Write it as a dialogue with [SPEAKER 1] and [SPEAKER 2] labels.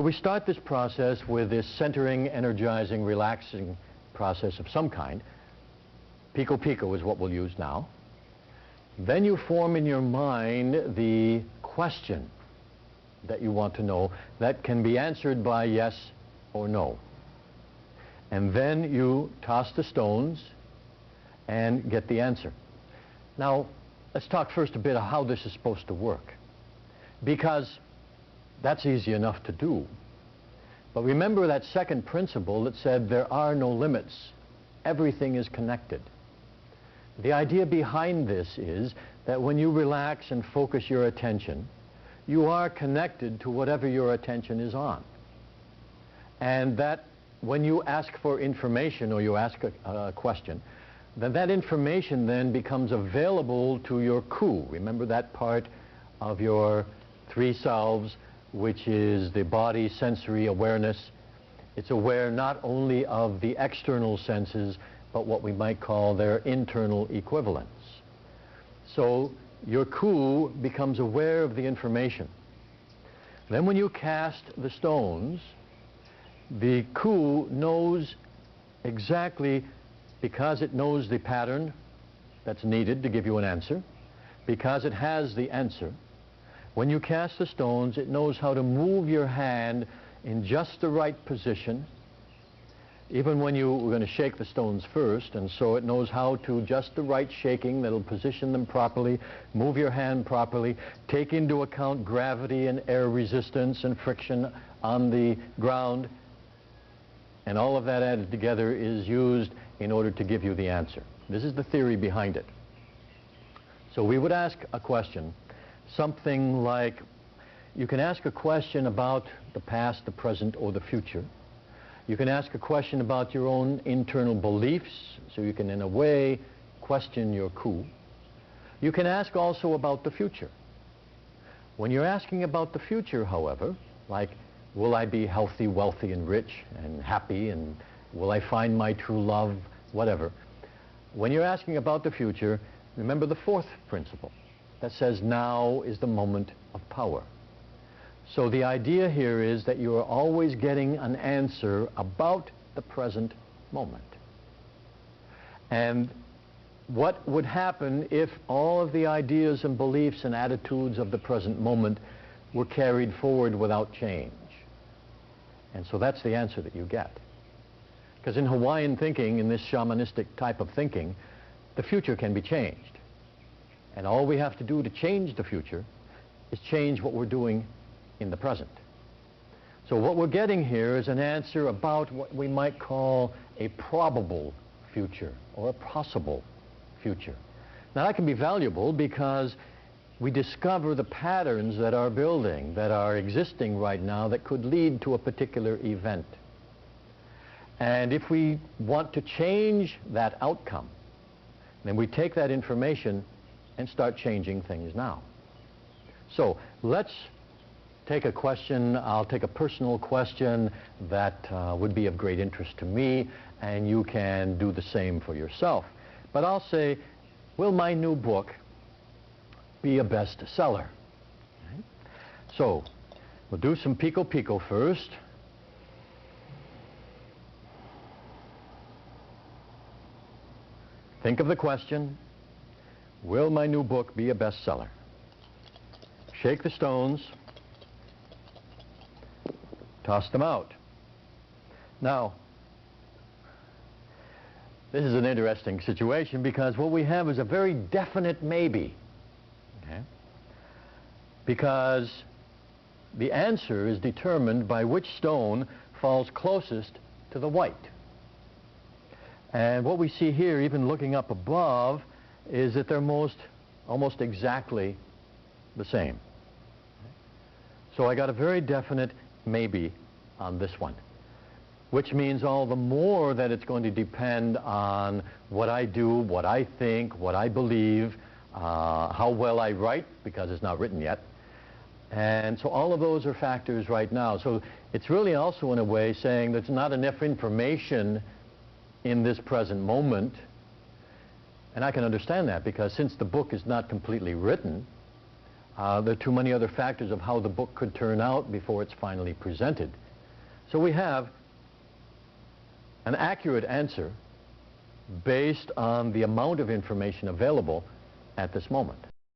[SPEAKER 1] We start this process with this centering, energizing, relaxing process of some kind. Pico pico is what we'll use now. Then you form in your mind the question that you want to know that can be answered by yes or no. And then you toss the stones and get the answer. Now, let's talk first a bit of how this is supposed to work, because that's easy enough to do. But remember that second principle that said there are no limits. Everything is connected. The idea behind this is that when you relax and focus your attention, you are connected to whatever your attention is on. And that when you ask for information or you ask a question, then that information then becomes available to your ku. Remember that part of your three selves, which is the body sensory awareness. It's aware not only of the external senses, but what we might call their internal equivalents. So your ku becomes aware of the information. Then when you cast the stones, the ku knows exactly, because it knows the pattern that's needed to give you an answer, because it has the answer. When you cast the stones, it knows how to move your hand in just the right position, even when you were going to shake the stones first, and so it knows how to just the right shaking that'll position them properly, move your hand properly, take into account gravity and air resistance and friction on the ground, and all of that added together is used in order to give you the answer. This is the theory behind it. So we would ask a question, something like, you can ask a question about the past, the present, or the future. You can ask a question about your own internal beliefs, so you can, in a way, question your ku. You can ask also about the future. When you're asking about the future, however, like, will I be healthy, wealthy, and rich, and happy, and will I find my true love, whatever. When you're asking about the future, remember the fourth principle that says now is the moment of power. So the idea here is that you are always getting an answer about the present moment. And what would happen if all of the ideas and beliefs and attitudes of the present moment were carried forward without change? And so that's the answer that you get. Because in Hawaiian thinking, in this shamanistic type of thinking, the future can be changed. And all we have to do to change the future is change what we're doing in the present. So what we're getting here is an answer about what we might call a probable future or a possible future. Now that can be valuable because we discover the patterns that are building, that are existing right now, that could lead to a particular event. And if we want to change that outcome, then we take that information and start changing things now. So let's take a question. I'll take a personal question that would be of great interest to me, and you can do the same for yourself. But I'll say, will my new book be a bestseller? Right? So we'll do some pico pico first. Think of the question, will my new book be a bestseller? Shake the stones, toss them out. Now, this is an interesting situation because what we have is a very definite maybe. Okay? Because the answer is determined by which stone falls closest to the white. And what we see here, even looking up above, is that they're almost exactly the same. So I got a very definite maybe on this one, which means all the more that it's going to depend on what I do, what I think, what I believe, how well I write, because it's not written yet. And so all of those are factors right now. So it's really also in a way saying there's not enough information in this present moment. And I can understand that because since the book is not completely written, There are too many other factors of how the book could turn out before it's finally presented. So we have an accurate answer based on the amount of information available at this moment.